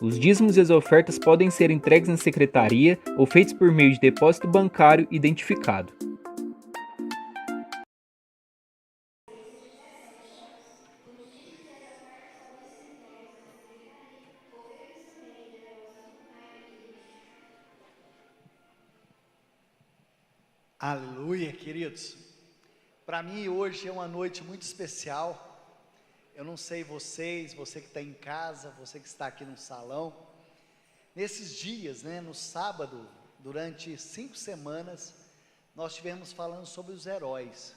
Os dízimos e as ofertas podem ser entregues na secretaria ou feitos por meio de depósito bancário identificado. Aleluia, queridos. Para mim hoje é uma noite muito especial. Eu não sei vocês, você que está em casa, você que está aqui no salão. Nesses dias, no sábado, durante 5 semanas, nós estivemos falando sobre os heróis.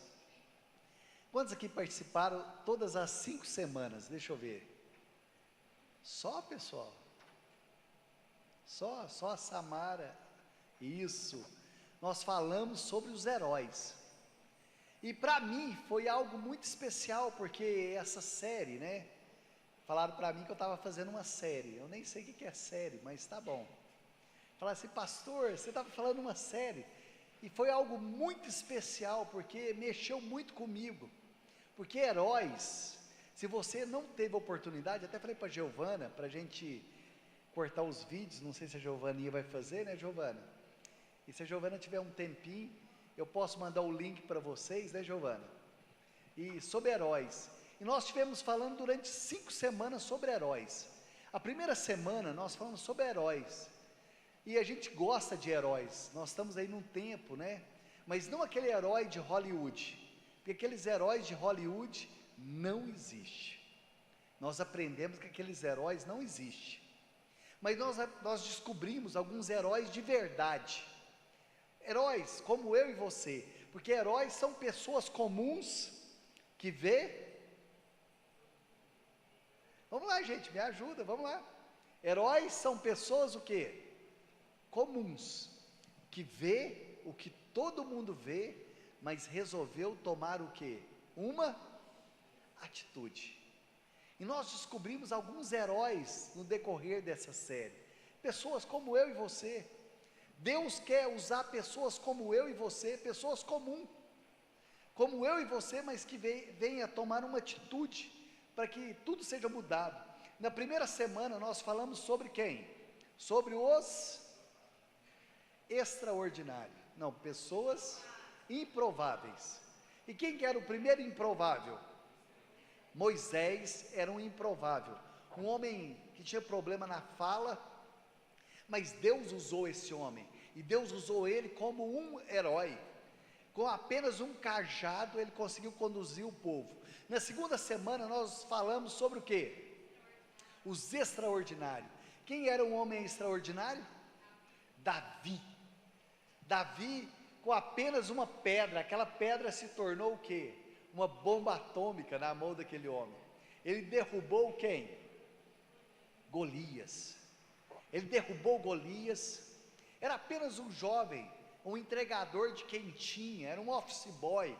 Quantos aqui participaram todas as 5 semanas? Deixa eu ver. Só, pessoal? Só a Samara. Isso. Nós falamos sobre os heróis. E para mim foi algo muito especial, porque essa série, falaram para mim que eu estava fazendo uma série. Eu nem sei o que é série, mas tá bom. Falaram assim, pastor, você estava falando uma série. E foi algo muito especial, porque mexeu muito comigo. Porque heróis, se você não teve oportunidade, até falei para a Giovana, para a gente cortar os vídeos, não sei se a Giovaninha vai fazer, né, Giovana? E se a Giovana tiver um tempinho, eu posso mandar o link para vocês, né, Giovana? E sobre heróis. E nós estivemos falando durante 5 semanas sobre heróis. A primeira semana nós falamos sobre heróis. E a gente gosta de heróis. Nós estamos aí num tempo, mas não aquele herói de Hollywood. Porque aqueles heróis de Hollywood não existem. Nós aprendemos que aqueles heróis não existem. Mas nós descobrimos alguns heróis de verdade. Heróis como eu e você, porque heróis são pessoas comuns que vamos lá gente, me ajuda, vamos lá. Heróis são pessoas o quê? Comuns, que vê o que todo mundo vê, mas resolveu tomar o quê? Uma atitude. E nós descobrimos alguns heróis no decorrer dessa série, pessoas como eu e você. Deus quer usar pessoas como eu e você, pessoas comuns, como eu e você, mas que venha tomar uma atitude, para que tudo seja mudado. Na primeira semana nós falamos sobre quem? Sobre os extraordinários, não, pessoas improváveis. E quem que era o primeiro improvável? Moisés era um improvável, um homem que tinha problema na fala, mas Deus usou esse homem, e Deus usou ele como um herói. Com apenas um cajado ele conseguiu conduzir o povo. Na segunda semana nós falamos sobre o quê? Os extraordinários. Quem era um homem extraordinário? Davi. Davi, com apenas uma pedra, aquela pedra se tornou o quê? Uma bomba atômica na mão daquele homem. Ele derrubou quem? Golias. Ele derrubou Golias. Era apenas um jovem, um entregador de quentinha, era um office boy.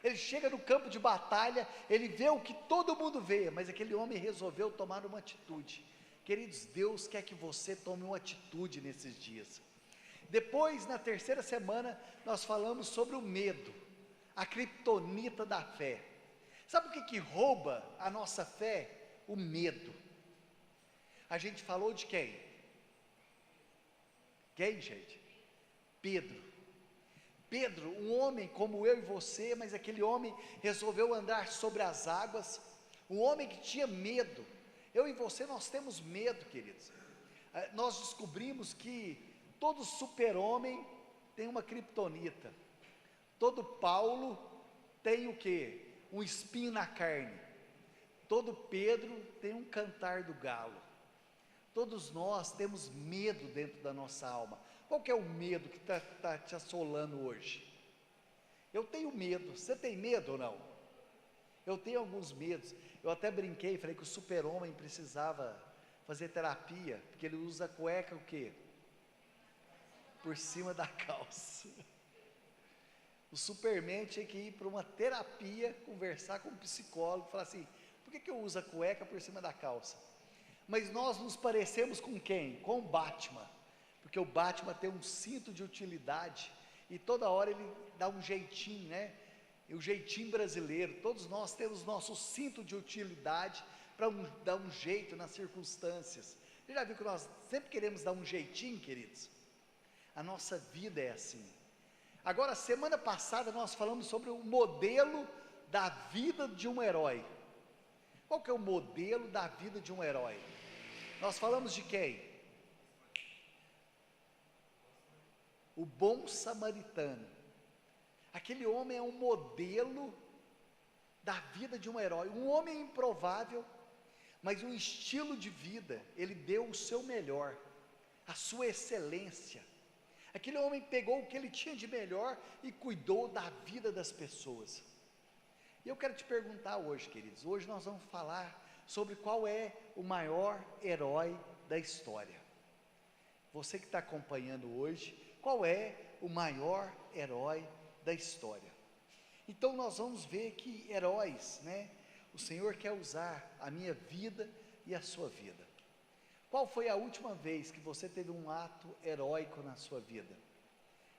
Ele chega no campo de batalha, ele vê o que todo mundo vê, mas aquele homem resolveu tomar uma atitude. Queridos, Deus quer que você tome uma atitude nesses dias. Depois, na terceira semana, nós falamos sobre o medo, a criptonita da fé. Sabe o que rouba a nossa fé? O medo. A gente falou de quem? Quem, gente? Pedro, um homem como eu e você, mas aquele homem resolveu andar sobre as águas, um homem que tinha medo. Eu e você, nós temos medo, queridos. Nós descobrimos que todo super-homem tem uma criptonita, todo Paulo tem o quê? Um espinho na carne, todo Pedro tem um cantar do galo. Todos nós temos medo dentro da nossa alma. Qual que é o medo que está te assolando hoje? Eu tenho medo. Você tem medo ou não? Eu tenho alguns medos. Eu até brinquei, falei que o super-homem precisava fazer terapia, porque ele usa cueca o quê? Por cima da calça. O Superman tinha que ir para uma terapia, conversar com um psicólogo, falar assim, por que eu uso a cueca por cima da calça? Mas nós nos parecemos com quem? Com o Batman, porque o Batman tem um cinto de utilidade, e toda hora ele dá um jeitinho, E o jeitinho brasileiro, todos nós temos nosso cinto de utilidade, para dar um jeito nas circunstâncias. Você já viu que nós sempre queremos dar um jeitinho, queridos? A nossa vida é assim. Agora, semana passada nós falamos sobre o modelo da vida de um herói. Qual que é o modelo da vida de um herói? Nós falamos de quem? O bom samaritano. Aquele homem é um modelo da vida de um herói, um homem improvável, mas um estilo de vida. Ele deu o seu melhor, a sua excelência. Aquele homem pegou o que ele tinha de melhor e cuidou da vida das pessoas. E eu quero te perguntar hoje, queridos, hoje nós vamos falar sobre qual é o maior herói da história. Você que está acompanhando hoje, qual é o maior herói da história? Então nós vamos ver que heróis, né? O Senhor quer usar a minha vida e a sua vida. Qual foi a última vez que você teve um ato heróico na sua vida?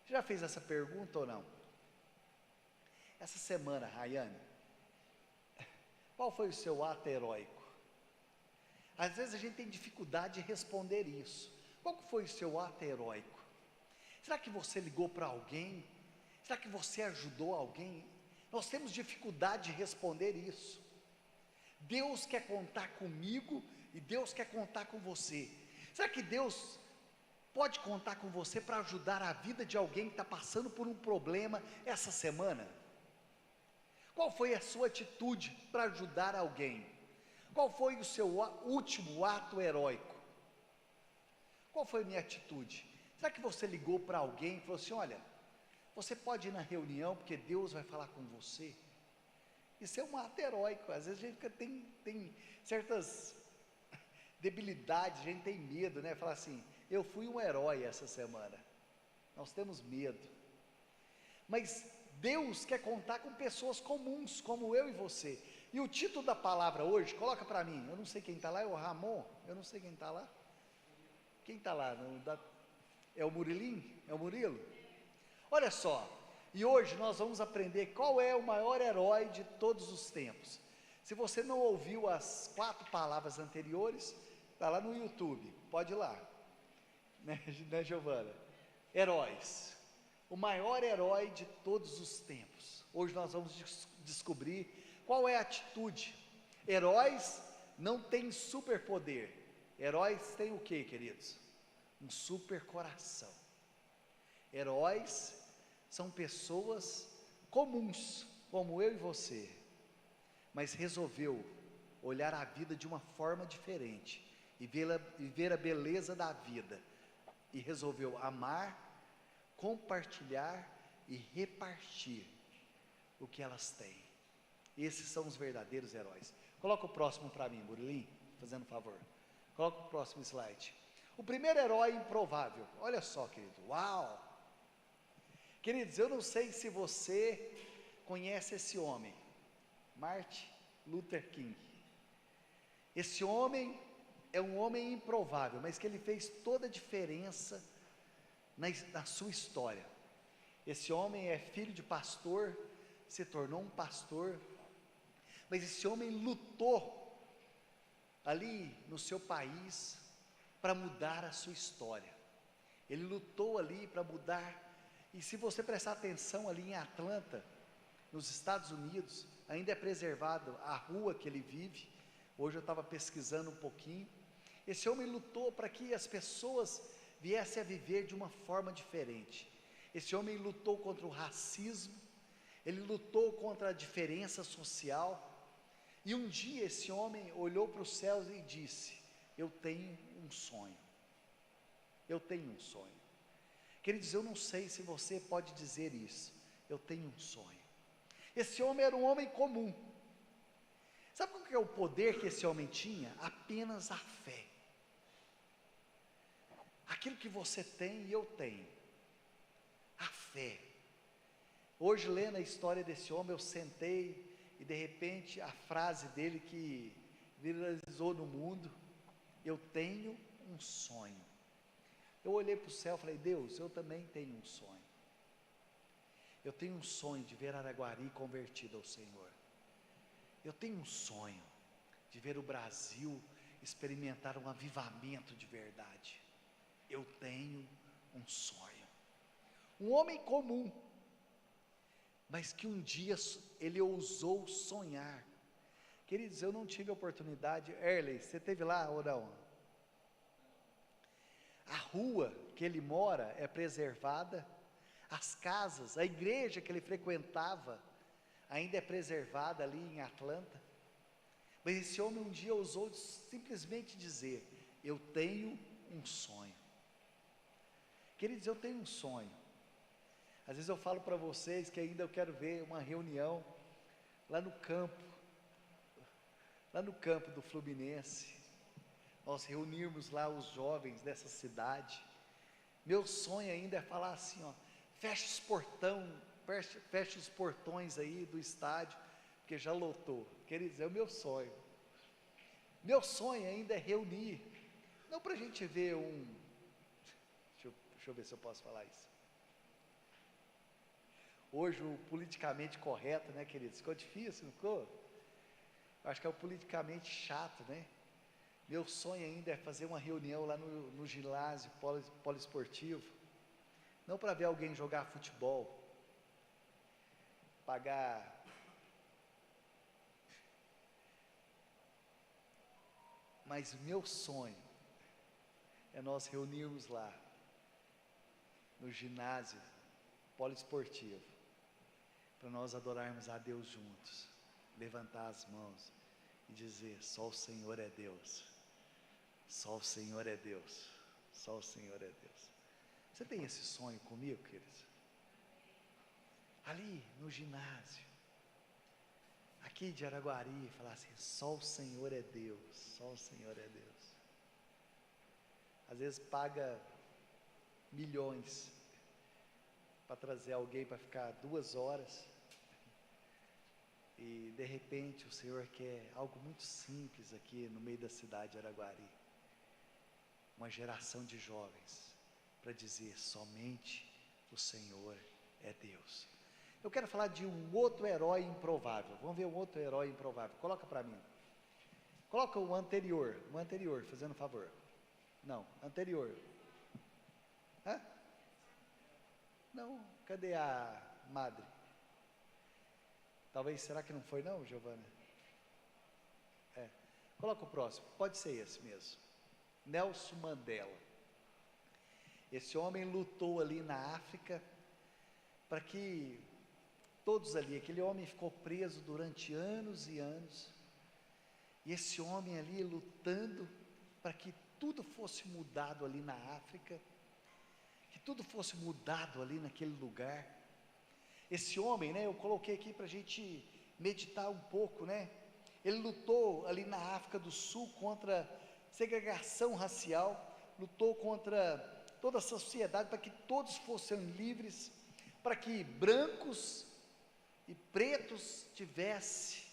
Já fez essa pergunta ou não? Essa semana, Rayane, qual foi o seu ato heróico? Às vezes a gente tem dificuldade de responder isso. Qual foi o seu ato heróico? Será que você ligou para alguém? Será que você ajudou alguém? Nós temos dificuldade de responder isso. Deus quer contar comigo e Deus quer contar com você. Será que Deus pode contar com você para ajudar a vida de alguém que está passando por um problema essa semana? Qual foi a sua atitude para ajudar alguém? Qual foi o seu último ato heróico? Qual foi a minha atitude? Será que você ligou para alguém e falou assim: olha, você pode ir na reunião porque Deus vai falar com você? Isso é um ato heróico. Às vezes a gente tem certas debilidades, a gente tem medo, né? Falar assim: eu fui um herói essa semana. Nós temos medo. Mas Deus quer contar com pessoas comuns, como eu e você. E o título da palavra hoje, coloca para mim. Eu não sei quem está lá, é o Ramon? Eu não sei quem está lá. Quem está lá? É o Murilinho? É o Murilo? Olha só, e hoje nós vamos aprender qual é o maior herói de todos os tempos. Se você não ouviu as 4 palavras anteriores, está lá no YouTube, pode ir lá, né, Giovana? Heróis, o maior herói de todos os tempos. Hoje nós vamos descobrir qual é a atitude. Heróis não têm superpoder, heróis têm o que, queridos? Um super coração. Heróis são pessoas comuns, como eu e você, mas resolveu olhar a vida de uma forma diferente e ver a beleza da vida, e resolveu amar, compartilhar e repartir o que elas têm. Esses são os verdadeiros heróis. Coloca o próximo para mim, Murilinho, fazendo um favor. Coloca o próximo slide. O primeiro herói improvável. Olha só, querido. Uau! Queridos, eu não sei se você conhece esse homem, Martin Luther King. Esse homem é um homem improvável, mas que ele fez toda a diferença na sua história. Esse homem é filho de pastor, se tornou um pastor, mas esse homem lutou ali no seu país para mudar a sua história. Ele lutou ali para mudar. E se você prestar atenção ali em Atlanta, nos Estados Unidos, ainda é preservado a rua que ele vive. Hoje eu estava pesquisando um pouquinho. Esse homem lutou para que as pessoas viessem a viver de uma forma diferente. Esse homem lutou contra o racismo, ele lutou contra a diferença social. E um dia esse homem olhou para os céus e disse: eu tenho um sonho. Eu tenho um sonho. Queridos, eu não sei se você pode dizer isso. Eu tenho um sonho. Esse homem era um homem comum. Sabe qual que é o poder que esse homem tinha? Apenas a fé. Aquilo que você tem e eu tenho. A fé. Hoje, lendo a história desse homem, eu sentei e de repente a frase dele que viralizou no mundo: eu tenho um sonho. Eu olhei para o céu e falei: Deus, eu também tenho um sonho. Eu tenho um sonho de ver Araguari convertido ao Senhor. Eu tenho um sonho de ver o Brasil experimentar um avivamento de verdade. Eu tenho um sonho. Um homem comum, mas que um dia ele ousou sonhar. Queridos, eu não tive a oportunidade. Erley, você esteve lá ou não? A rua que ele mora é preservada, as casas, a igreja que ele frequentava ainda é preservada ali em Atlanta. Mas esse homem um dia ousou simplesmente dizer: eu tenho um sonho. Queridos, eu tenho um sonho. Às vezes eu falo para vocês que ainda eu quero ver uma reunião lá no campo do Fluminense, nós reunirmos lá os jovens dessa cidade. Meu sonho ainda é falar assim, ó, fecha os portões aí do estádio, porque já lotou. Queridos, é o meu sonho. Meu sonho ainda é reunir, não para a gente ver deixa eu ver se eu posso falar isso. Hoje o politicamente correto, né, queridos, ficou difícil, não ficou? Acho que é o politicamente chato, né? Meu sonho ainda é fazer uma reunião lá no ginásio poliesportivo, não para ver alguém jogar futebol, pagar mas meu sonho é nós reunirmos lá no ginásio poliesportivo, para nós adorarmos a Deus juntos, levantar as mãos e dizer: só o Senhor é Deus, só o Senhor é Deus, só o Senhor é Deus. Você tem esse sonho comigo, queridos? Ali no ginásio, aqui de Araguari, falar assim: só o Senhor é Deus, só o Senhor é Deus. Às vezes paga milhões para trazer alguém para ficar 2 horas, e de repente o Senhor quer algo muito simples aqui no meio da cidade de Araguari, uma geração de jovens, para dizer: somente o Senhor é Deus. Eu quero falar de um outro herói improvável. Vamos ver um outro herói improvável. Coloca para mim. Coloca o anterior, fazendo favor. Não, anterior. Hã? Não, cadê a madre? Talvez, será que não foi não, Giovana? Coloca o próximo, pode ser esse mesmo. Nelson Mandela. Esse homem lutou ali na África, para que todos ali, aquele homem ficou preso durante anos e anos, e esse homem ali lutando, para que tudo fosse mudado ali na África, que tudo fosse mudado ali naquele lugar. Esse homem, né, eu coloquei aqui para a gente meditar um pouco, né, ele lutou ali na África do Sul contra segregação racial, lutou contra toda a sociedade, para que todos fossem livres, para que brancos e pretos tivessem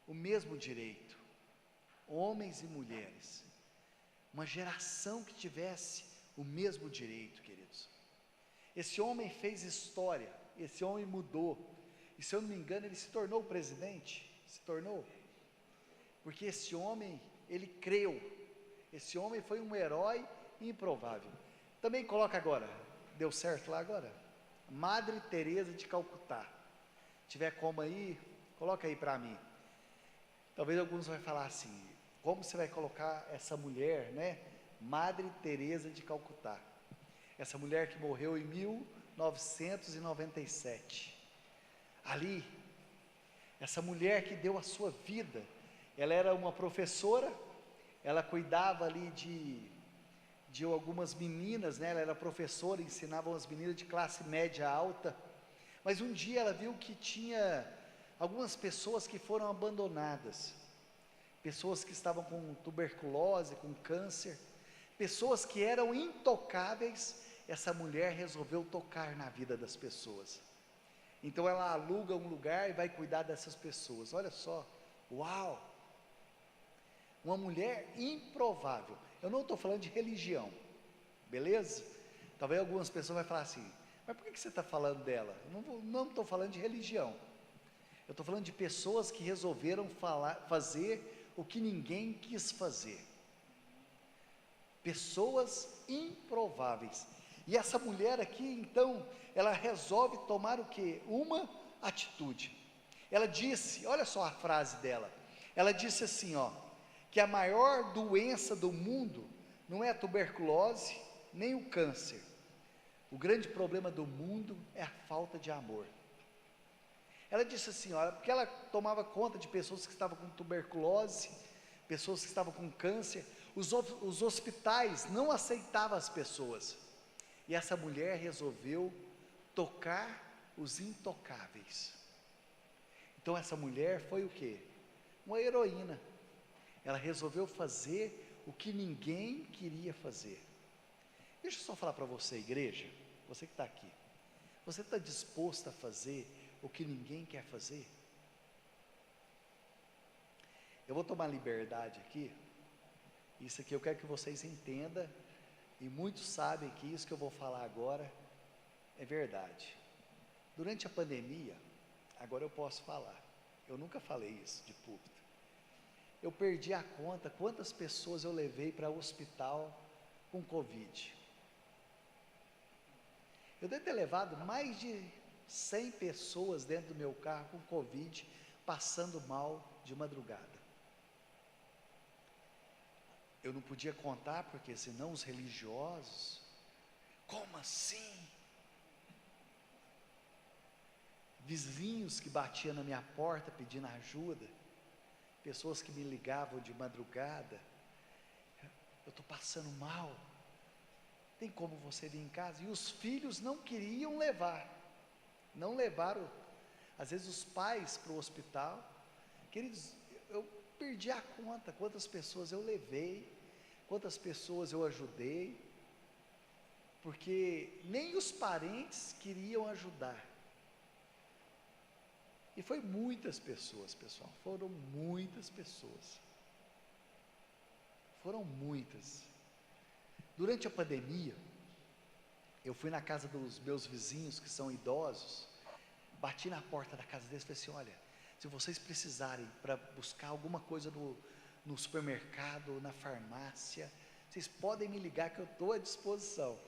o mesmo direito, homens e mulheres, uma geração que tivesse o mesmo direito, queridos. Esse homem fez história, esse homem mudou, e se eu não me engano ele se tornou presidente, porque esse homem, ele creu, esse homem foi um herói improvável. Também coloca agora, deu certo lá agora? Madre Teresa de Calcutá. Se tiver como aí, coloca aí para mim. Talvez alguns vão falar assim: como você vai colocar essa mulher, né? Madre Teresa de Calcutá. Essa mulher que morreu em 1997. Ali, essa mulher que deu a sua vida, ela era uma professora, ela cuidava ali de algumas meninas, né? Ela era professora, ensinava umas meninas de classe média alta, mas um dia ela viu que tinha algumas pessoas que foram abandonadas, pessoas que estavam com tuberculose, com câncer, pessoas que eram intocáveis. Essa mulher resolveu tocar na vida das pessoas, então ela aluga um lugar e vai cuidar dessas pessoas. Olha só, uau, uma mulher improvável. Eu não estou falando de religião, beleza? Talvez algumas pessoas vão falar assim: mas por que você está falando dela? Eu não estou falando de religião, eu estou falando de pessoas que resolveram fazer o que ninguém quis fazer. Pessoas improváveis. E essa mulher aqui, então, ela resolve tomar o quê? Uma atitude. Ela disse, olha só a frase dela, ela disse assim, ó, que a maior doença do mundo não é a tuberculose, nem o câncer. O grande problema do mundo é a falta de amor. Ela disse assim, olha, porque ela tomava conta de pessoas que estavam com tuberculose, pessoas que estavam com câncer, os hospitais não aceitavam as pessoas, e essa mulher resolveu tocar os intocáveis. Então essa mulher foi o quê? Uma heroína. Ela resolveu fazer o que ninguém queria fazer. Deixa eu só falar para você, igreja, você que está aqui, você está disposto a fazer o que ninguém quer fazer? Eu vou tomar liberdade aqui, isso aqui eu quero que vocês entendam, e muitos sabem que isso que eu vou falar agora é verdade. Durante a pandemia, agora eu posso falar, eu nunca falei isso de púlpito, eu perdi a conta quantas pessoas eu levei para o hospital com Covid. Eu devo ter levado mais de 100 pessoas dentro do meu carro com Covid, passando mal de madrugada. Eu não podia contar, porque senão os religiosos, como assim? Vizinhos que batiam na minha porta pedindo ajuda, pessoas que me ligavam de madrugada, eu estou passando mal, tem como você vir em casa? E os filhos não queriam levar, não levaram, às vezes os pais para o hospital. Queridos, eu perdi a conta, quantas pessoas eu levei, quantas pessoas eu ajudei, porque nem os parentes queriam ajudar, e foi muitas pessoas, pessoal, foram muitas pessoas, foram muitas. Durante a pandemia, eu fui na casa dos meus vizinhos que são idosos, bati na porta da casa deles e falei assim, olha, se vocês precisarem para buscar alguma coisa no supermercado, na farmácia, vocês podem me ligar que eu estou à disposição.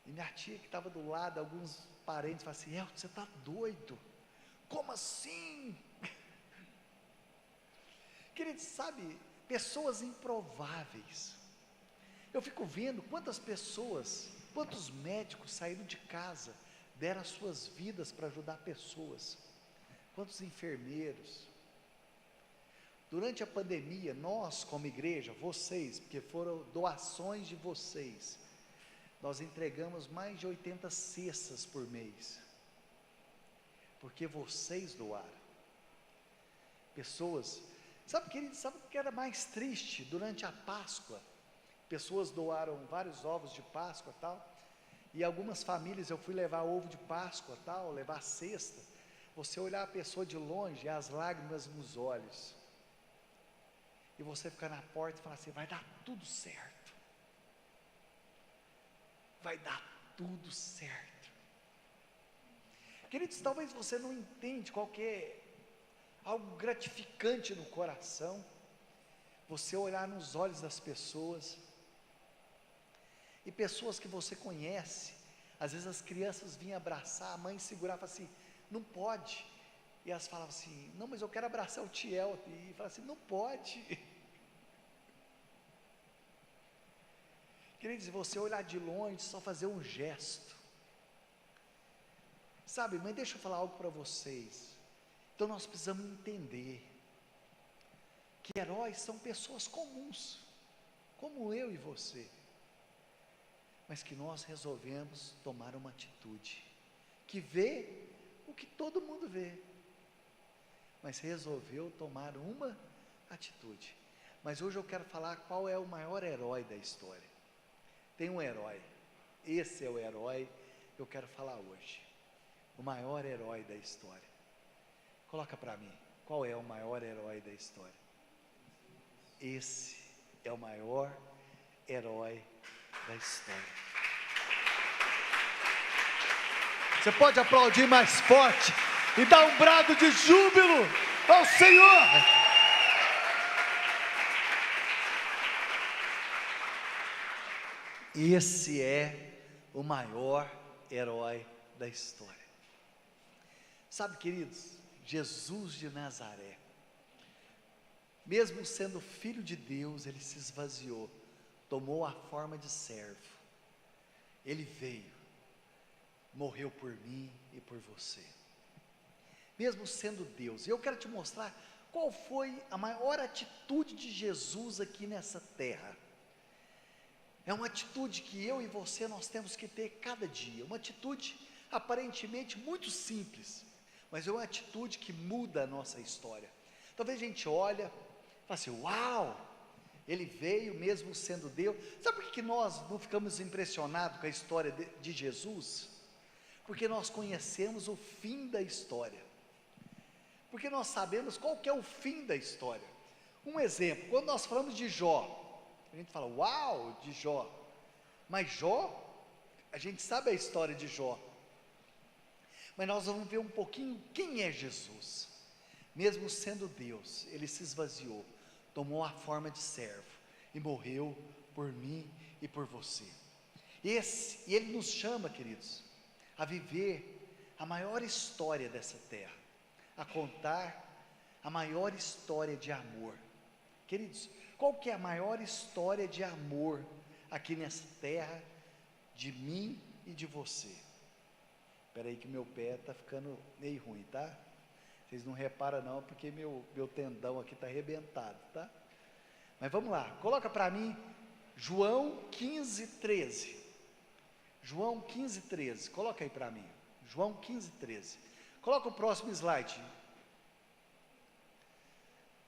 E minha tia que estava do lado, alguns parentes falaram assim, Elton, você está doido? Como assim? Queridos, sabe, pessoas improváveis. Eu fico vendo quantas pessoas, quantos médicos saíram de casa, deram as suas vidas para ajudar pessoas, quantos enfermeiros. Durante a pandemia, nós como igreja, vocês, porque foram doações de vocês, nós entregamos mais de 80 cestas por mês, porque vocês doaram. Pessoas, sabe o que era mais triste? Durante a Páscoa, pessoas doaram vários ovos de Páscoa tal, e algumas famílias eu fui levar ovo de Páscoa tal, levar cesta, você olhar a pessoa de longe, as lágrimas nos olhos, e você ficar na porta e falar assim, vai dar tudo certo, vai dar tudo certo. Queridos, talvez você não entende qual que é algo gratificante no coração, você olhar nos olhos das pessoas, e pessoas que você conhece, às vezes as crianças vinham abraçar, a mãe segurava assim, não pode, e elas falavam assim, não, mas eu quero abraçar o Tiel, e falava assim, não pode. Queridos, você olhar de longe, só fazer um gesto, sabe, mas deixa eu falar algo para vocês, então nós precisamos entender, que heróis são pessoas comuns, como eu e você, mas que nós resolvemos tomar uma atitude, que vê o que todo mundo vê, mas resolveu tomar uma atitude. Mas hoje eu quero falar qual é o maior herói da história. Tem um herói, esse é o herói que eu quero falar hoje, o maior herói da história. Coloca para mim, qual é o maior herói da história? Esse é o maior herói da história. Você pode aplaudir mais forte e dar um brado de júbilo ao Senhor. Esse é o maior herói da história. Sabe, queridos, Jesus de Nazaré, mesmo sendo filho de Deus, ele se esvaziou, tomou a forma de servo. Ele veio, morreu por mim e por você, mesmo sendo Deus. E eu quero te mostrar qual foi a maior atitude de Jesus aqui nessa terra. É uma atitude que eu e você nós temos que ter cada dia, uma atitude aparentemente muito simples, mas é uma atitude que muda a nossa história. Talvez a gente olha, fala assim, uau, ele veio mesmo sendo Deus. Sabe por que nós não ficamos impressionados com a história de Jesus? Porque nós conhecemos o fim da história, porque nós sabemos qual que é o fim da história. Um exemplo, quando nós falamos de Jó, a gente fala, uau, de Jó, mas Jó, a gente sabe a história de Jó, mas nós vamos ver um pouquinho quem é Jesus. Mesmo sendo Deus, ele se esvaziou, tomou a forma de servo e morreu por mim e por você. E ele nos chama, queridos, a viver a maior história dessa terra, a contar a maior história de amor. Queridos, qual que é a maior história de amor aqui nessa terra, de mim e de você? Espera aí que meu pé está ficando meio ruim, tá? Vocês não reparam não, porque meu tendão aqui está arrebentado, tá? Mas vamos lá, coloca para mim João 15:13. João 15:13, coloca aí para mim, João 15:13. Coloca o próximo slide.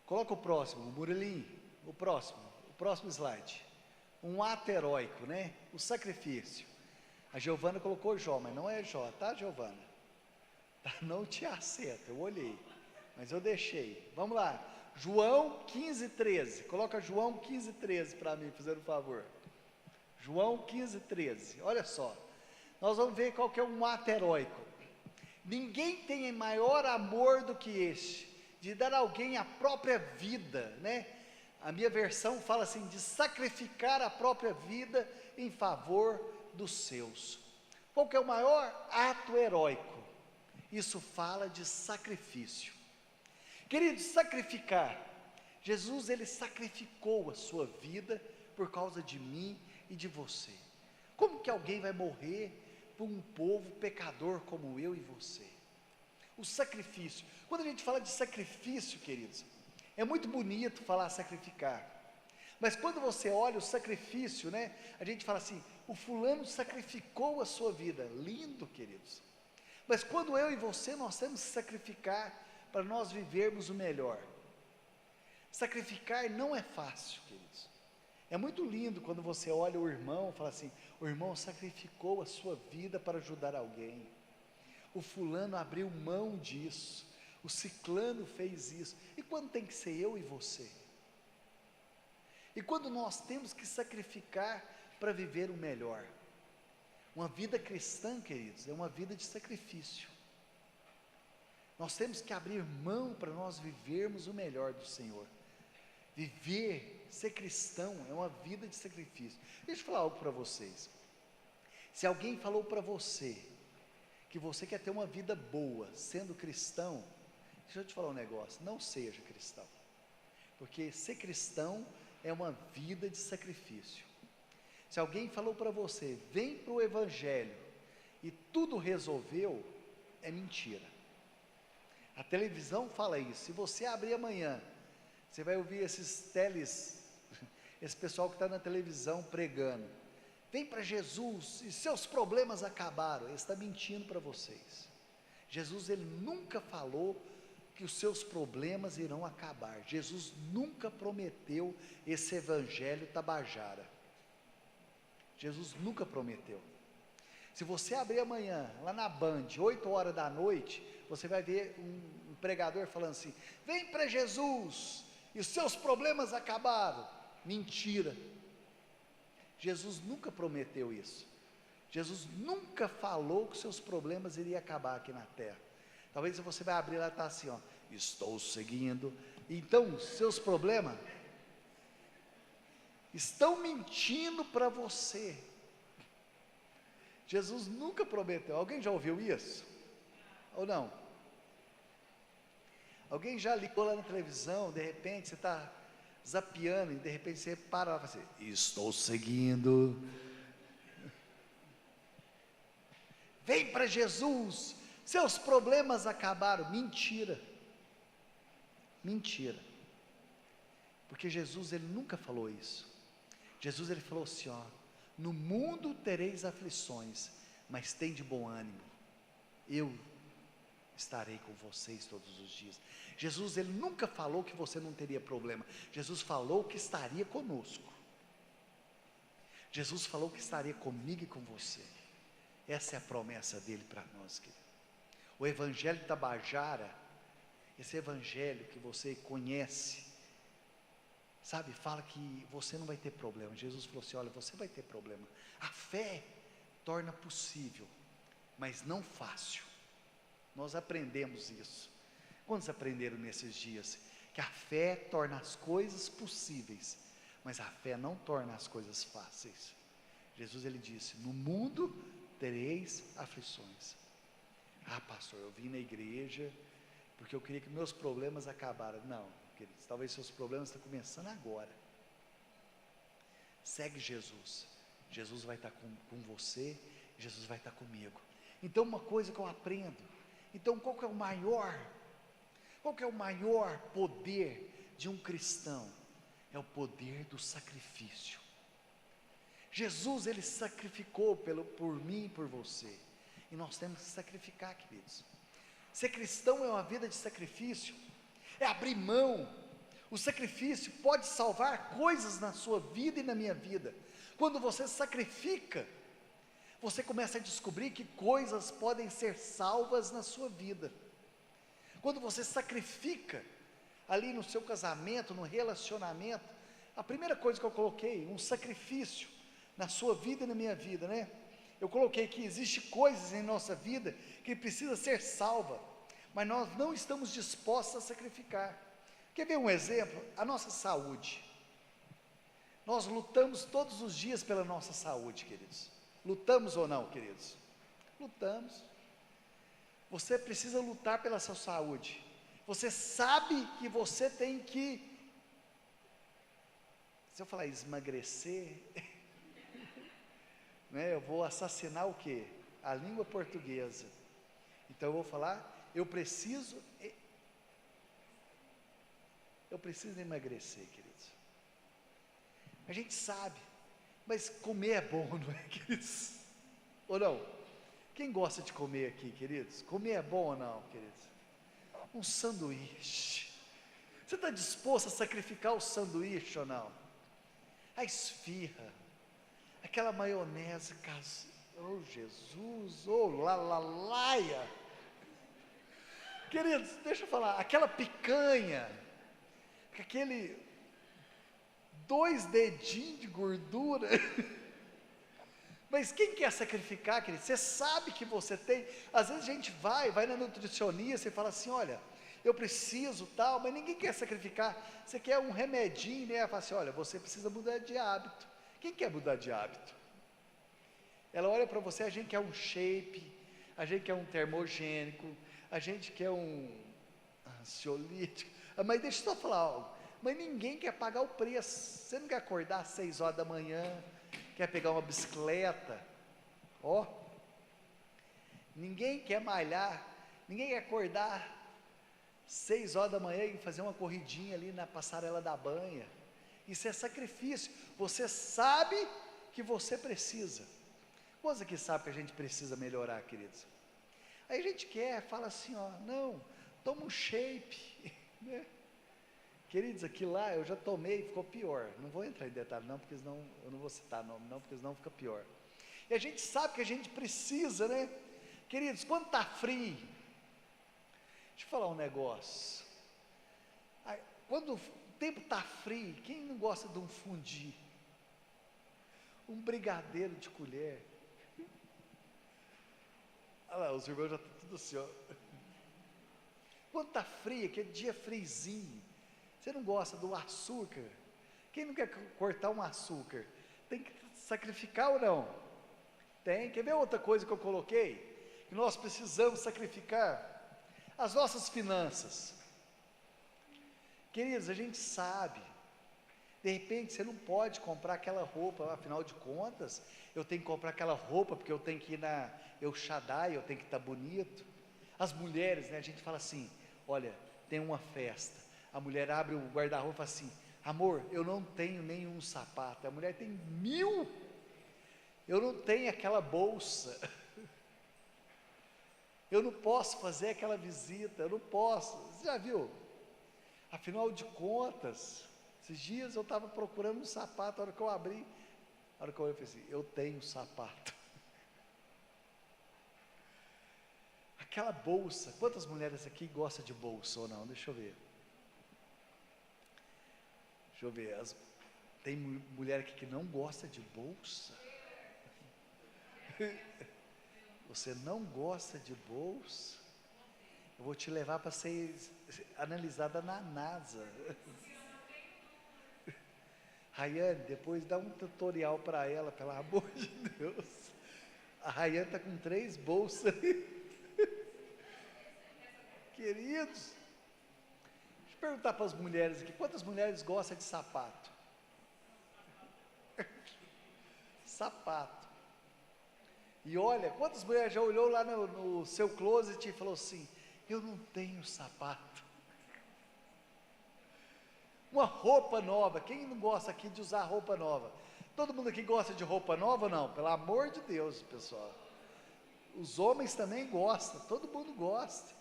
Coloca o próximo, Murilinho, o próximo slide. Um ato heróico, né? O sacrifício. A Giovana colocou Jó, mas não é Jó, tá, Giovana? Não te acerta, eu olhei, mas eu deixei. Vamos lá, João 15:13. Coloca João 15:13 para mim, fazendo um favor. João 15:13. Olha só, nós vamos ver qual que é um ato heróico. Ninguém tem maior amor do que este, de dar a alguém a própria vida, né? A minha versão fala assim, de sacrificar a própria vida em favor dos seus. Qual que é o maior ato heróico? Isso fala de sacrifício. Queridos, sacrificar. Jesus, ele sacrificou a sua vida por causa de mim e de você. Como que alguém vai morrer por um povo pecador como eu e você? O sacrifício. Quando a gente fala de sacrifício, queridos, é muito bonito falar sacrificar, mas quando você olha o sacrifício, né, a gente fala assim, o fulano sacrificou a sua vida. Lindo, queridos. Mas quando eu e você, nós temos que sacrificar para nós vivermos o melhor. Sacrificar não é fácil, queridos. É muito lindo quando você olha o irmão e fala assim, o irmão sacrificou a sua vida para ajudar alguém. O fulano abriu mão disso, o ciclano fez isso. E quando tem que ser eu e você? E quando nós temos que sacrificar para viver o melhor? Uma vida cristã, queridos, é uma vida de sacrifício. Nós temos que abrir mão para nós vivermos o melhor do Senhor. Viver, ser cristão é uma vida de sacrifício. Deixa eu falar algo para vocês. Se alguém falou para você que você quer ter uma vida boa sendo cristão, deixa eu te falar um negócio, não seja cristão, porque ser cristão é uma vida de sacrifício. Se alguém falou para você, vem para o Evangelho e tudo resolveu, é mentira. A televisão fala isso. Se você abrir amanhã, você vai ouvir esse pessoal que está na televisão pregando, vem para Jesus e seus problemas acabaram. Ele está mentindo para vocês. Jesus, ele nunca falou que os seus problemas irão acabar. Jesus nunca prometeu esse evangelho tabajara. Jesus nunca prometeu. Se você abrir amanhã, lá na Band, 8 horas da noite, você vai ver um pregador falando assim, vem para Jesus, e os seus problemas acabaram. Mentira. Jesus nunca prometeu isso. Jesus nunca falou que os seus problemas iriam acabar aqui na terra. Talvez você vai abrir lá e está assim, ó, estou seguindo. Então, seus problemas estão mentindo para você. Jesus nunca prometeu. Alguém já ouviu isso? Ou não? Alguém já ligou lá na televisão, de repente você está zapeando e de repente você para lá e fala assim: estou seguindo. Vem para Jesus, seus problemas acabaram. Mentira. Mentira. Porque Jesus, ele nunca falou isso. Jesus, ele falou assim, ó: no mundo tereis aflições, mas tem de bom ânimo, eu estarei com vocês todos os dias. Jesus, ele nunca falou que você não teria problema. Jesus falou que estaria conosco. Jesus falou que estaria comigo e com você. Essa é a promessa dele para nós, querido. O Evangelho da Tabajara, esse Evangelho que você conhece, sabe, fala que você não vai ter problema. Jesus falou assim: olha, você vai ter problema. A fé torna possível, mas não fácil. Nós aprendemos isso. Quantos aprenderam nesses dias? Que a fé torna as coisas possíveis, mas a fé não torna as coisas fáceis. Jesus, ele disse: no mundo tereis aflições. Ah, pastor, eu vim na igreja porque eu queria que meus problemas acabaram. Não, queridos, talvez seus problemas estão começando agora. Segue Jesus. Jesus vai estar com você, Jesus vai estar comigo. Então, uma coisa que eu aprendo, então qual que é o maior poder de um cristão? É o poder do sacrifício. Jesus, ele sacrificou por mim e por você, e nós temos que sacrificar, queridos. Ser cristão é uma vida de sacrifício, é abrir mão. O sacrifício pode salvar coisas na sua vida e na minha vida. Quando você sacrifica, você começa a descobrir que coisas podem ser salvas na sua vida. Quando você sacrifica, ali no seu casamento, no relacionamento, a primeira coisa que eu coloquei, um sacrifício na sua vida e na minha vida, né? Eu coloquei que existe coisas em nossa vida que precisa ser salva, mas nós não estamos dispostos a sacrificar. Quer ver um exemplo? A nossa saúde. Nós lutamos todos os dias pela nossa saúde, queridos. Lutamos ou não, queridos? Lutamos. Você precisa lutar pela sua saúde. Você sabe que você tem que, se eu falar esmagrecer, né, eu vou assassinar o quê? A língua portuguesa. Então eu vou falar, eu preciso emagrecer, queridos. A gente sabe, mas comer é bom, não é, queridos? Ou não? Quem gosta de comer aqui, queridos? Comer é bom ou não, queridos? Um sanduíche. Você está disposto a sacrificar o sanduíche ou não? A esfirra, aquela maionese caseira, oh Jesus, oh lalalaia. Queridos, deixa eu falar, aquela picanha, aquele 2 dedinhos de gordura. Mas quem quer sacrificar, querido? Você sabe que você tem. Às vezes a gente vai na nutricionista e fala assim: olha, eu preciso tal, mas ninguém quer sacrificar. Você quer um remedinho, né? Ela fala assim: olha, você precisa mudar de hábito. Quem quer mudar de hábito? Ela olha para você, a gente quer um shape, a gente quer um termogênico, a gente quer um ansiolítico. Mas deixa eu só falar algo. Mas ninguém quer pagar o preço. Você não quer acordar às 6 horas da manhã, quer pegar uma bicicleta, ó, ninguém quer malhar, ninguém quer acordar 6 horas da manhã e fazer uma corridinha ali na passarela da banha. Isso é sacrifício. Você sabe que você precisa. Quantos aqui sabe que a gente precisa melhorar, queridos? Aí a gente fala assim, ó, não, toma um shape, né? Queridos, aqui lá eu já tomei e ficou pior. Não vou entrar em detalhe não, porque senão eu não vou citar nome não, porque senão fica pior. E a gente sabe que a gente precisa, né? Queridos, quando está frio, deixa eu falar um negócio. Quando o tempo está frio, quem não gosta de um fundi? Um brigadeiro de colher. Olha lá, os irmãos já estão tudo assim, ó. Quando está frio, aquele dia frizinho, você não gosta do açúcar? Quem não quer cortar um açúcar? Tem que sacrificar ou não? Tem. Quer ver outra coisa que eu coloquei? Que nós precisamos sacrificar as nossas finanças. Queridos, a gente sabe, de repente você não pode comprar aquela roupa, afinal de contas, eu tenho que comprar aquela roupa porque eu tenho que ir na El Shaddai, eu tenho que estar bonito. As mulheres, né, a gente fala assim, olha, tem uma festa, a mulher abre o guarda-roupa e fala assim, amor, eu não tenho nenhum sapato, a mulher tem 1000, eu não tenho aquela bolsa, eu não posso fazer aquela visita, eu não posso, você já viu? Afinal de contas, esses dias eu estava procurando um sapato, a hora que eu abri, a hora que eu olhei, eu falei assim, eu tenho um sapato. Aquela bolsa, quantas mulheres aqui gostam de bolsa ou não? Deixa eu ver. Tem mulher aqui que não gosta de bolsa? Você não gosta de bolsa? Eu vou te levar para ser analisada na NASA. Rayane, depois dá um tutorial para ela, pelo amor de Deus. A Rayane está com 3 bolsas ali. Queridos, deixa eu perguntar para as mulheres aqui, quantas mulheres gostam de sapato? Sapato. E olha, quantas mulheres já olhou lá no seu closet e falou assim, eu não tenho sapato. Uma roupa nova, quem não gosta aqui de usar roupa nova? Todo mundo aqui gosta de roupa nova ou não? Pelo amor de Deus, pessoal. Os homens também gostam, todo mundo gosta.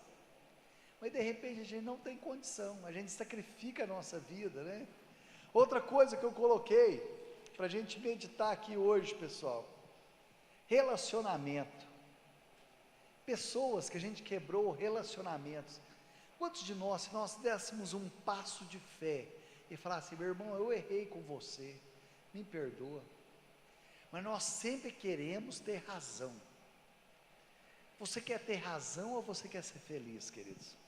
Mas de repente a gente não tem condição, a gente sacrifica a nossa vida, né? Outra coisa que eu coloquei, para a gente meditar aqui hoje, pessoal, relacionamento. Pessoas que a gente quebrou relacionamentos. Quantos de nós, se nós dessemos um passo de fé e falasse, meu irmão, eu errei com você, me perdoa, mas nós sempre queremos ter razão. Você quer ter razão ou você quer ser feliz, queridos?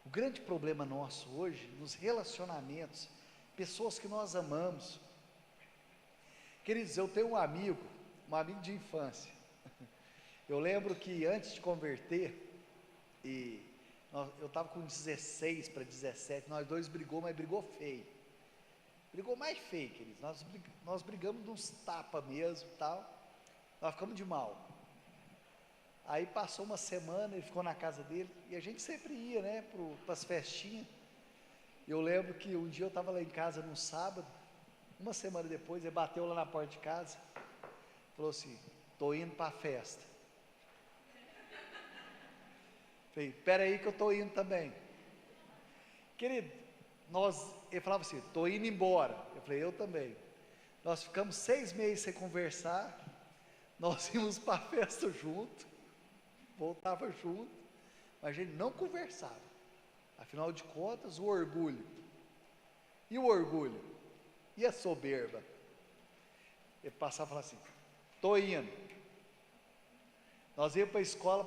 O grande problema nosso hoje, nos relacionamentos, pessoas que nós amamos. Queridos, eu tenho um amigo de infância. Eu lembro que antes de converter, eu estava com 16 para 17, nós dois brigou, mas brigou feio. Brigou mais feio, queridos. Nós brigamos uns tapas mesmo, tal. Nós ficamos de mal. Aí passou uma semana, ele ficou na casa dele, e a gente sempre ia, né, para as festinhas. Eu lembro que um dia eu estava lá em casa num sábado, uma semana depois, ele bateu lá na porta de casa, falou assim, estou indo para a festa. Falei, espera aí que eu estou indo também. Querido, ele falava assim, estou indo embora. Eu falei, eu também. Nós ficamos 6 meses sem conversar, nós íamos para a festa junto, voltava junto, mas a gente não conversava. Afinal de contas, o orgulho. E o orgulho? E a soberba? Ele passava e falava assim, estou indo. Nós íamos para a escola,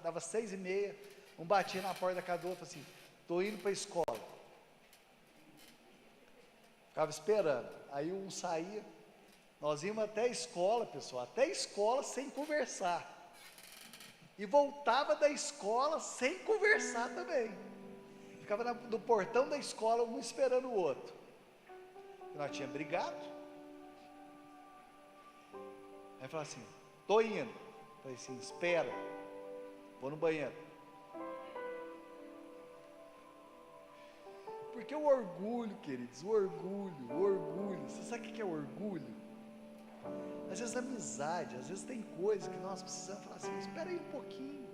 dava 6h30, um batia na porta da casa do outro, assim, estou indo para a escola. Ficava esperando, aí um saía, nós íamos até a escola, pessoal, até a escola sem conversar. E voltava da escola sem conversar também. Ficava no portão da escola, um esperando o outro. Nós tínhamos brigado. Aí falava assim, estou indo. Falei assim, espera, vou no banheiro. Porque o orgulho, queridos, o orgulho, você sabe o que é orgulho? Às vezes amizade, às vezes tem coisas que nós precisamos falar assim, espera aí um pouquinho.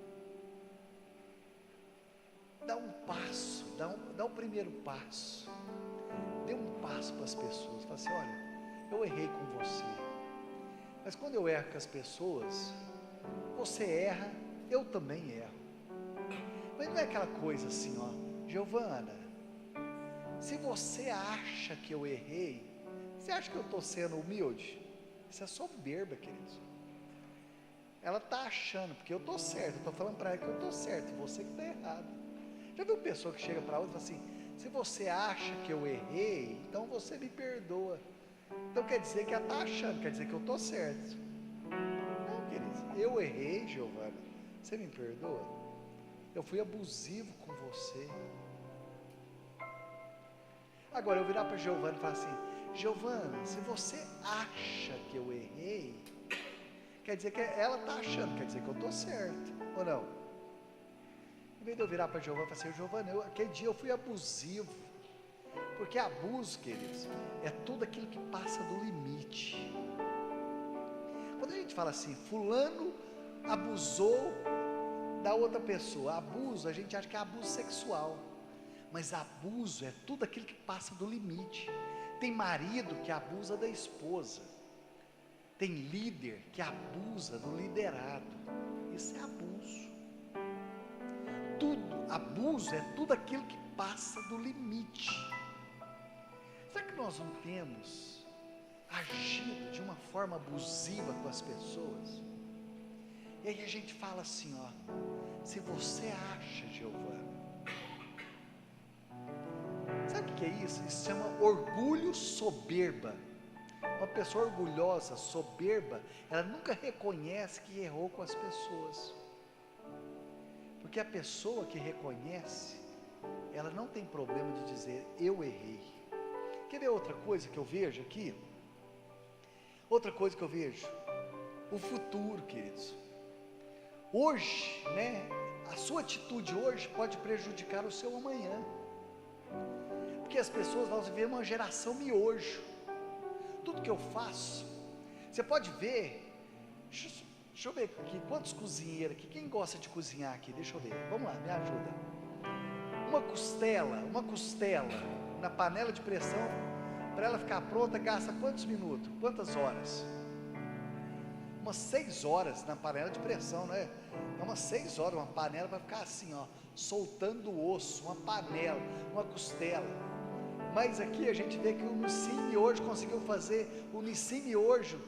Dá um passo, dá o primeiro passo. Dê um passo para as pessoas, fala assim, olha, eu errei com você. Mas quando eu erro com as pessoas, você erra, eu também erro. Mas não é aquela coisa assim, ó, Giovana, se você acha que eu errei, você acha que eu estou sendo humilde? Isso é soberba, queridos. Ela está achando, porque eu estou certo, eu estou falando para ela que eu estou certo, você que está errado. Já viu pessoa que chega para outra e fala assim, se você acha que eu errei, então você me perdoa. Então quer dizer que ela está achando, quer dizer que eu estou certo. eu errei, Giovana, você me perdoa? Eu fui abusivo com você. Agora eu virar para Giovana e falar assim: Giovana, se você acha que eu errei, quer dizer que ela está achando, quer dizer que eu estou certo, ou não? Em vez de eu virar para Giovana e falar assim: Giovana, aquele dia eu fui abusivo. Porque abuso, queridos, é tudo aquilo que passa do limite. Quando a gente fala assim, fulano abusou da outra pessoa, abuso, a gente acha que é abuso sexual, mas abuso é tudo aquilo que passa do limite. Tem marido que abusa da esposa, tem líder que abusa do liderado, isso é abuso. Abuso é tudo aquilo que passa do limite. Será que nós não temos agido de uma forma abusiva com as pessoas? E aí a gente fala assim, ó, se você acha, Giovana, sabe o que é isso? Isso se chama orgulho soberba. Uma pessoa orgulhosa, soberba, ela nunca reconhece que errou com as pessoas, porque a pessoa que reconhece, ela não tem problema de dizer, eu errei. Quer ver outra coisa que eu vejo aqui? Outra coisa que eu vejo, o futuro, queridos. Hoje, né, a sua atitude hoje pode prejudicar o seu amanhã, porque as pessoas, nós vivemos uma geração miojo. Tudo que eu faço, você pode ver, deixa eu ver aqui, quantos cozinheiros aqui, quem gosta de cozinhar aqui, deixa eu ver, vamos lá, me ajuda. Uma costela, na panela de pressão, para ela ficar pronta, gasta quantos minutos, quantas horas? Umas 6 horas na panela de pressão, né? É umas 6 horas, uma panela vai ficar assim, ó, soltando o osso, uma panela, uma costela. Mas aqui a gente vê que o Nissin Miojo conseguiu fazer o Nissin Miojo,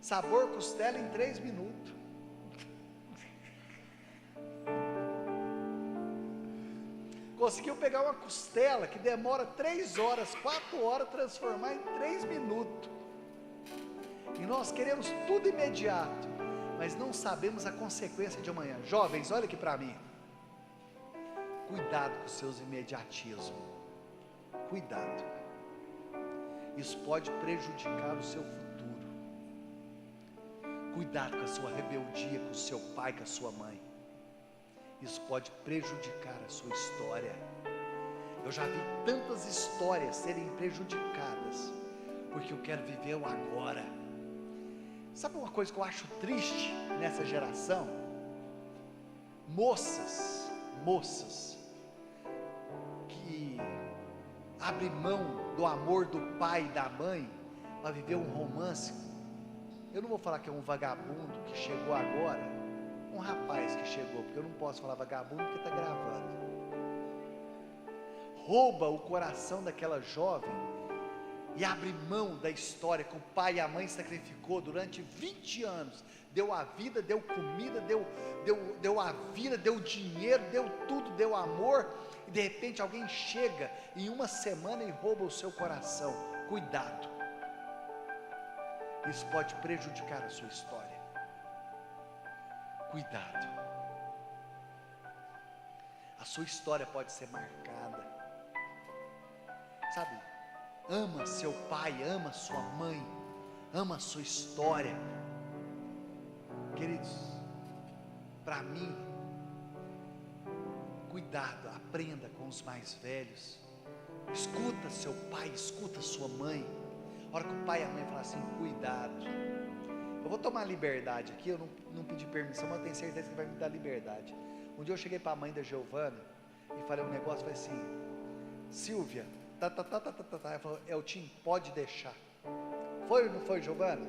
sabor costela, em 3 minutos. Conseguiu pegar uma costela que demora 3 horas, 4 horas, transformar em 3 minutos. E nós queremos tudo imediato, mas não sabemos a consequência de amanhã. Jovens, olha aqui para mim. Cuidado com os seus imediatismos. Cuidado. Isso pode prejudicar o seu futuro. Cuidado com a sua rebeldia com o seu pai, com a sua mãe. Isso pode prejudicar a sua história. Eu já vi tantas histórias serem prejudicadas, porque eu quero viver o agora. Sabe uma coisa que eu acho triste nessa geração? Moças que abrem mão do amor do pai e da mãe para viver um romance. Eu não vou falar que é um vagabundo que chegou agora, um rapaz que chegou, porque eu não posso falar vagabundo porque está gravando. Rouba o coração daquela jovem e abre mão da história que o pai e a mãe sacrificou durante 20 anos, deu a vida, deu comida, deu a vida, deu dinheiro, deu tudo, deu amor, e de repente alguém chega em uma semana e rouba o seu coração. Cuidado, isso pode prejudicar a sua história. Cuidado, a sua história pode ser marcada, sabe? Ama seu pai, ama sua mãe, ama a sua história. Queridos, para mim, cuidado, aprenda com os mais velhos. Escuta seu pai, escuta sua mãe. A hora que o pai e a mãe falam assim, cuidado. Eu vou tomar liberdade aqui, eu não pedi permissão, mas eu tenho certeza que vai me dar liberdade. Um dia eu cheguei para a mãe da Giovana e falei um negócio, falei assim, Silvia, ela falou, Eltim, pode deixar. Foi ou não foi, Giovana?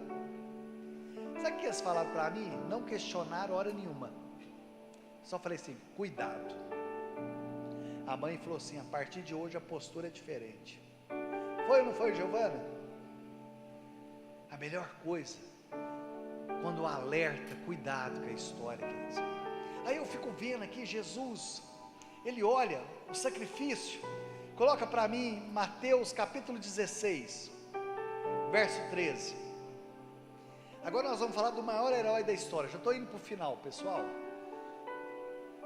Sabe o que eles falaram para mim? Não questionaram hora nenhuma. Só falei assim, cuidado. A mãe falou assim, a partir de hoje a postura é diferente. Foi ou não foi, Giovana? A melhor coisa, quando alerta, cuidado com a história, queridos. Aí eu fico vendo aqui, Jesus, ele olha o sacrifício. Coloca para mim Mateus capítulo 16, verso 13. Agora nós vamos falar do maior herói da história. Já estou indo para o final, pessoal.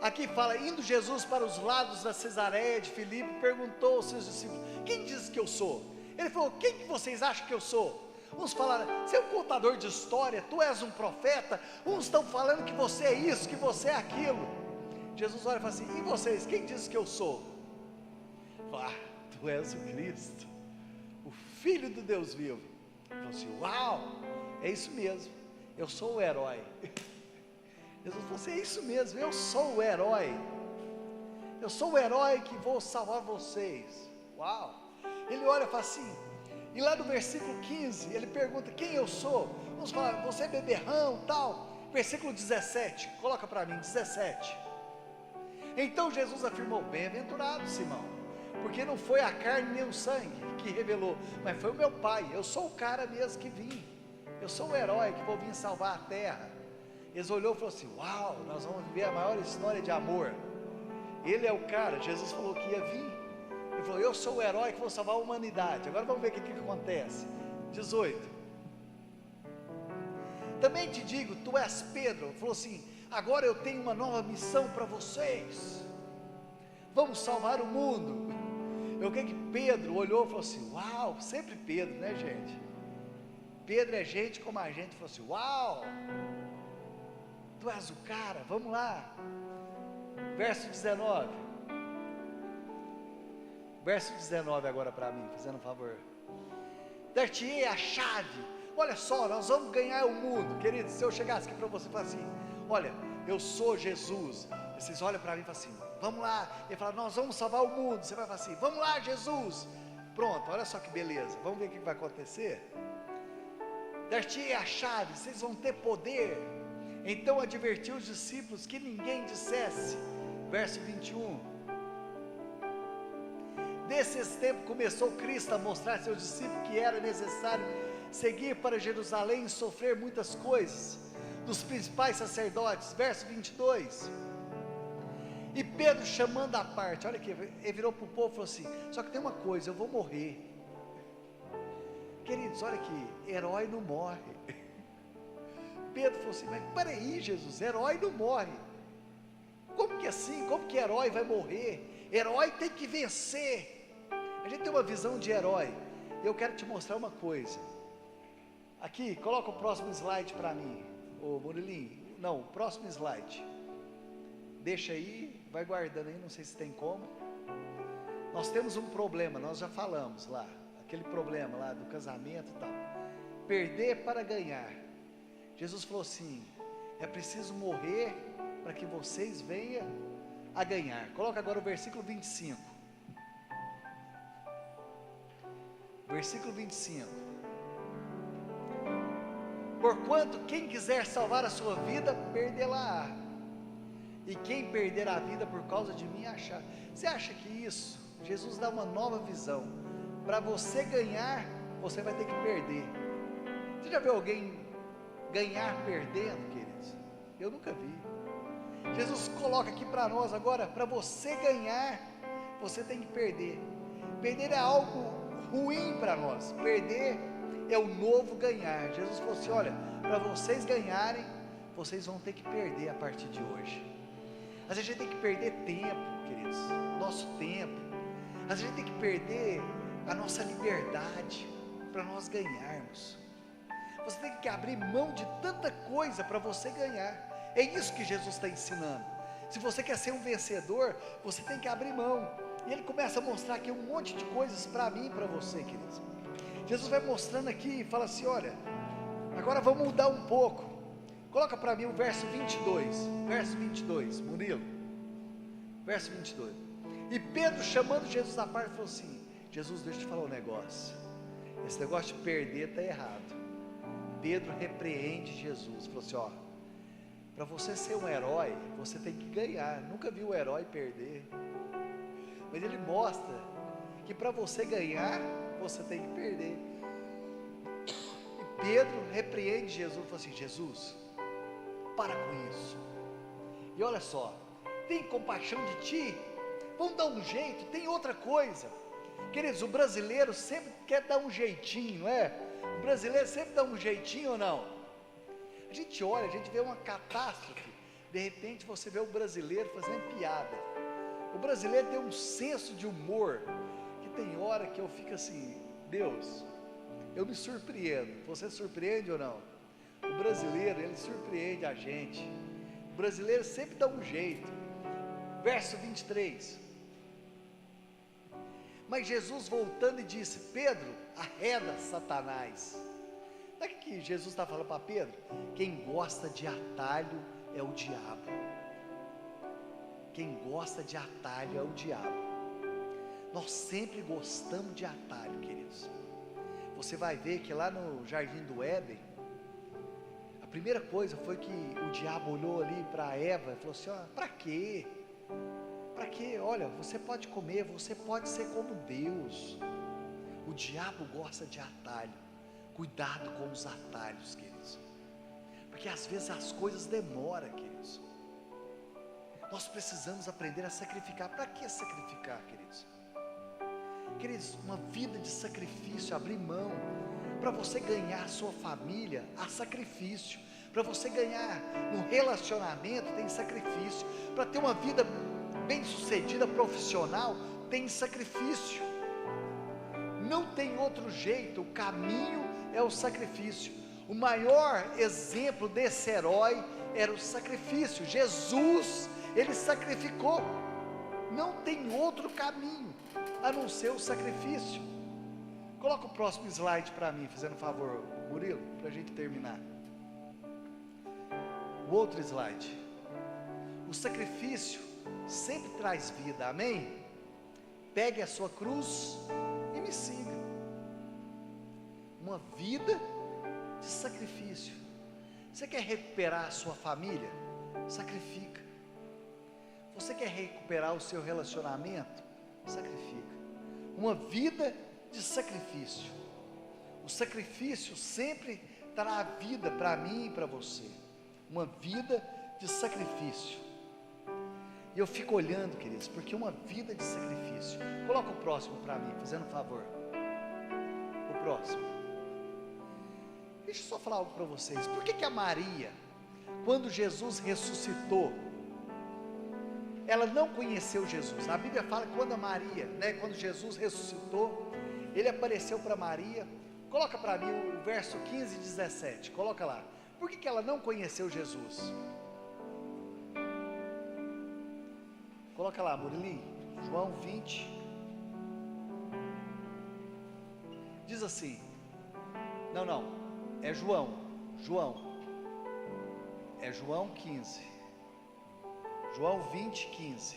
Aqui fala, indo Jesus para os lados da Cesareia de Filipe, perguntou aos seus discípulos, quem diz que eu sou? Ele falou, quem que vocês acham que eu sou? Uns falaram, você é um contador de história, tu és um profeta. Uns estão falando que você é isso, que você é aquilo. Jesus olha e fala assim, e vocês, quem diz que eu sou? Ah, tu és o Cristo, o Filho do Deus vivo. Ele falou assim, uau, é isso mesmo, eu sou o herói. Jesus falou assim, é isso mesmo, eu sou o herói. Eu sou o herói que vou salvar vocês. Uau. Ele olha e fala assim, e lá no versículo 15, ele pergunta, quem eu sou? Vamos falar, você é beberrão, tal. Versículo 17, coloca para mim, 17. Então Jesus afirmou, bem-aventurado Simão, porque não foi a carne nem o sangue que revelou, mas foi o meu Pai. Eu sou o cara mesmo que vim, eu sou o herói que vou vir salvar a terra. Eles olhou e falou assim, uau, nós vamos viver a maior história de amor. Ele é o cara, Jesus falou que ia vir. Ele falou, eu sou o herói que vou salvar a humanidade. Agora vamos ver o que acontece. 18. Também te digo, tu és Pedro. Ele falou assim, agora eu tenho uma nova missão para vocês. Vamos salvar o mundo. Eu creio que Pedro olhou e falou assim, uau, sempre Pedro, né, gente? Pedro é gente como a gente. Falou assim, uau, tu és o cara, vamos lá. Verso 19. Verso 19 agora para mim, fazendo um favor. Dar-te-ei a chave. Olha só, nós vamos ganhar o mundo. Queridos, se eu chegasse aqui para você e falar assim, olha, eu sou Jesus. Vocês olham para mim e falam assim, vamos lá. Ele fala, nós vamos salvar o mundo. Você vai falar assim, vamos lá, Jesus. Pronto, olha só que beleza. Vamos ver o que vai acontecer. Dar-te-ei a chave, vocês vão ter poder. Então advertiu os discípulos que ninguém dissesse. Verso 21. Desses tempos começou Cristo a mostrar a seus discípulos que era necessário seguir para Jerusalém e sofrer muitas coisas dos principais sacerdotes. Verso 22. E Pedro chamando à parte, olha aqui, ele virou para o povo e falou assim, só que tem uma coisa, eu vou morrer. Queridos, olha aqui, herói não morre. Pedro falou assim, mas peraí Jesus, herói não morre. Como que assim? Como que herói vai morrer? Herói tem que vencer. A gente tem uma visão de herói. Eu quero te mostrar uma coisa. Aqui, coloca o próximo slide para mim, ô Murilinho. Não, o próximo slide. Deixa aí, vai guardando aí, não sei se tem como. Nós temos um problema, nós já falamos lá. Aquele problema lá do casamento e tal. Perder para ganhar. Jesus falou assim, é preciso morrer para que vocês venham a ganhar. Coloca agora o versículo 25. Versículo 25. Porquanto quem quiser salvar a sua vida, perdê-la-á. E quem perder a vida por causa de mim, achar. Você acha que isso, Jesus dá uma nova visão. Para você ganhar, você vai ter que perder. Você já viu alguém ganhar perdendo, queridos? Eu nunca vi. Jesus coloca aqui para nós agora, para você ganhar, você tem que perder. Perder é algo ruim para nós. Perder é o novo ganhar. Jesus falou assim, olha, para vocês ganharem, vocês vão ter que perder a partir de hoje. Às vezes a gente tem que perder tempo, queridos, nosso tempo. Às vezes a gente tem que perder a nossa liberdade para nós ganharmos. Você tem que abrir mão de tanta coisa para você ganhar. É isso que Jesus está ensinando. Se você quer ser um vencedor, você tem que abrir mão. E ele começa a mostrar aqui um monte de coisas para mim e para você, queridos. Jesus vai mostrando aqui e fala assim, olha, agora vamos mudar um pouco. Coloca para mim o verso 22. Verso 22, Murilo. Verso 22. E Pedro, chamando Jesus à parte, falou assim, Jesus, deixa eu te falar um negócio. Esse negócio de perder está errado. Pedro repreende Jesus. Falou assim, ó, para você ser um herói, você tem que ganhar. Nunca vi um herói perder. Mas ele mostra que para você ganhar, você tem que perder. E Pedro repreende Jesus, falou assim, Jesus, para com isso. E olha só, tem compaixão de ti, vamos dar um jeito, tem outra coisa. Queridos, o brasileiro sempre quer dar um jeitinho, não é? O brasileiro sempre dá um jeitinho ou não? A gente olha, a gente vê uma catástrofe, de repente você vê o brasileiro fazendo piada. O brasileiro tem um senso de humor, que tem hora que eu fico assim, Deus, eu me surpreendo. Você surpreende ou não? O brasileiro, ele surpreende a gente. O brasileiro sempre dá um jeito. Verso 23. Mas Jesus voltando e disse: Pedro, arreda Satanás. Sabe o que Jesus está falando para Pedro? Quem gosta de atalho é o diabo. Quem gosta de atalho é o diabo. Nós sempre gostamos de atalho, queridos. Você vai ver que lá no Jardim do Éden, a primeira coisa foi que o diabo olhou ali para Eva e falou assim: para quê? Para quê? Olha, você pode comer, você pode ser como Deus. O diabo gosta de atalho. Cuidado com os atalhos, queridos, porque às vezes as coisas demoram, queridos. Nós precisamos aprender a sacrificar. Para que sacrificar, queridos? Queridos, uma vida de sacrifício, abrir mão. Para você ganhar a sua família, há sacrifício. Para você ganhar no relacionamento, tem sacrifício. Para ter uma vida bem sucedida, profissional, tem sacrifício. Não tem outro jeito, o caminho é o sacrifício. O maior exemplo desse herói era o sacrifício. Jesus, ele sacrificou. Não tem outro caminho a não ser o sacrifício. Coloca o próximo slide para mim, fazendo um favor, Murilo, para a gente terminar. O outro slide. O sacrifício sempre traz vida, amém? Pegue a sua cruz e me siga. Uma vida de sacrifício. Você quer recuperar a sua família? Sacrifica. Você quer recuperar o seu relacionamento? Sacrifica. Uma vida de sacrifício. O sacrifício sempre trará vida para mim e para você. Uma vida de sacrifício. E eu fico olhando, queridos, porque uma vida de sacrifício. Coloca o próximo para mim, fazendo um favor. O próximo. Deixa eu só falar algo para vocês. Por que a Maria, quando Jesus ressuscitou, ela não conheceu Jesus? A Bíblia fala que quando a Maria, quando Jesus ressuscitou, ele apareceu para Maria. Coloca para mim o verso 15 e 17. Coloca lá. Por que ela não conheceu Jesus? Coloca lá, Murilinho. João 20. Diz assim. Não. É João. É João 15. João 20, 15.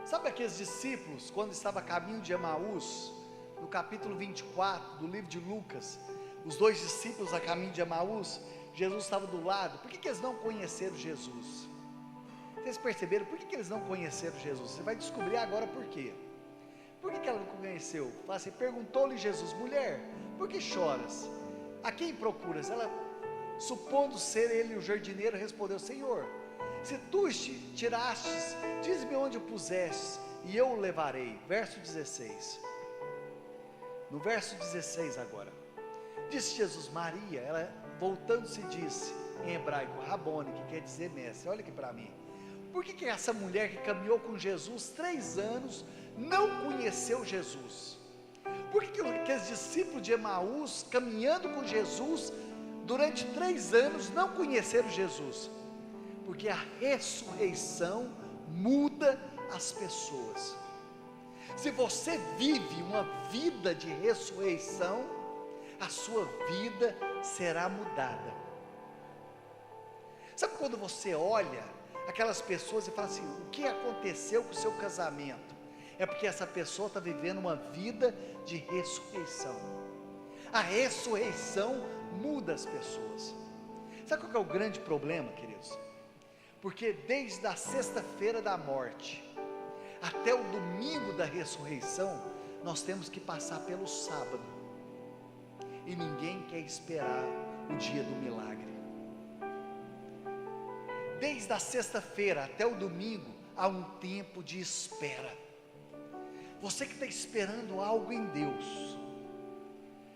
Sabe aqueles discípulos, quando estava a caminho de Emaús, no capítulo 24 do livro de Lucas, os dois discípulos a caminho de Emaús, Jesus estava do lado. Por que eles não conheceram Jesus? Vocês perceberam por que eles não conheceram Jesus? Você vai descobrir agora por quê. Por que ela não conheceu? Fala assim, perguntou-lhe Jesus: mulher, por que choras? A quem procuras? Ela, supondo ser ele o jardineiro, respondeu: Senhor, se tu tirastes, diz-me onde o pusestes, e eu o levarei. Verso 16. No verso 16 agora, disse Jesus: Maria. Ela, voltando-se, disse em hebraico, Rabone, que quer dizer mestre. Olha aqui para mim. Por que essa mulher que caminhou com Jesus 3 anos não conheceu Jesus? Por que aqueles discípulos de Emaús, caminhando com Jesus durante 3 anos, não conheceram Jesus? Porque a ressurreição muda as pessoas. Se você vive uma vida de ressurreição, a sua vida será mudada. Sabe quando você olha aquelas pessoas e fala assim: o que aconteceu com o seu casamento? É porque essa pessoa está vivendo uma vida de ressurreição. A ressurreição muda as pessoas. Sabe qual que é o grande problema, queridos? Porque desde a sexta-feira da morte até o domingo da ressurreição, nós temos que passar pelo sábado, e ninguém quer esperar o dia do milagre. Desde a sexta-feira até o domingo, há um tempo de espera. Você que está esperando algo em Deus,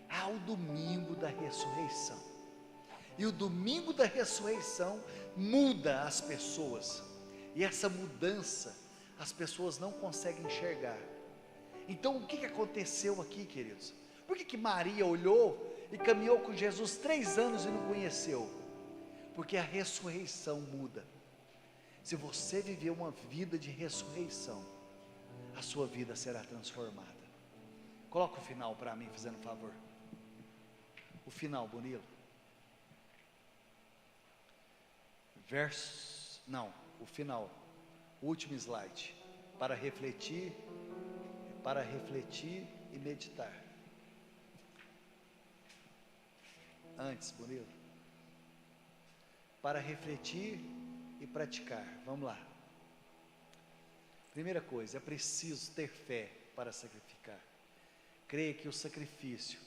há o domingo da ressurreição. E o domingo da ressurreição muda as pessoas. E essa mudança as pessoas não conseguem enxergar. Então o que aconteceu aqui, queridos? Por que Maria olhou e caminhou com Jesus 3 anos e não conheceu? Porque a ressurreição muda. Se você viver uma vida de ressurreição, a sua vida será transformada. Coloca o final para mim, fazendo um favor. O final, Bonilo. O final. O último slide. Para refletir e meditar. Antes, Bonilo. Para refletir e praticar. Vamos lá. Primeira coisa, é preciso ter fé para sacrificar. Creia que o sacrifício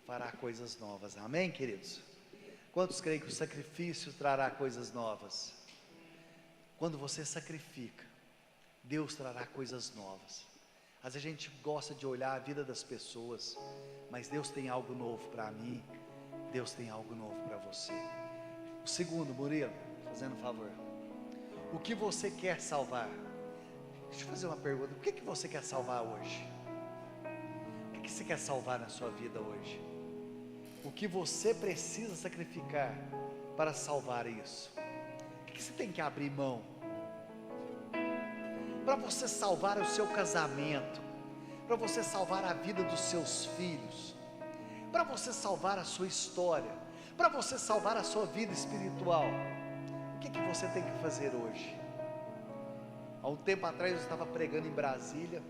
fará coisas novas. Amém, queridos? Quantos creem que o sacrifício trará coisas novas? Quando você sacrifica, Deus trará coisas novas. Às vezes a gente gosta de olhar a vida das pessoas, mas Deus tem algo novo para mim, Deus tem algo novo para você. O segundo, Murilo, fazendo um favor. O que você quer salvar? Deixa eu fazer uma pergunta. O que você quer salvar hoje? O que você quer salvar na sua vida hoje? O que você precisa sacrificar para salvar isso? O que você tem que abrir mão? Para você salvar o seu casamento, para você salvar a vida dos seus filhos, para você salvar a sua história, para você salvar a sua vida espiritual, o que você tem que fazer hoje? Há um tempo atrás eu estava pregando em Brasília.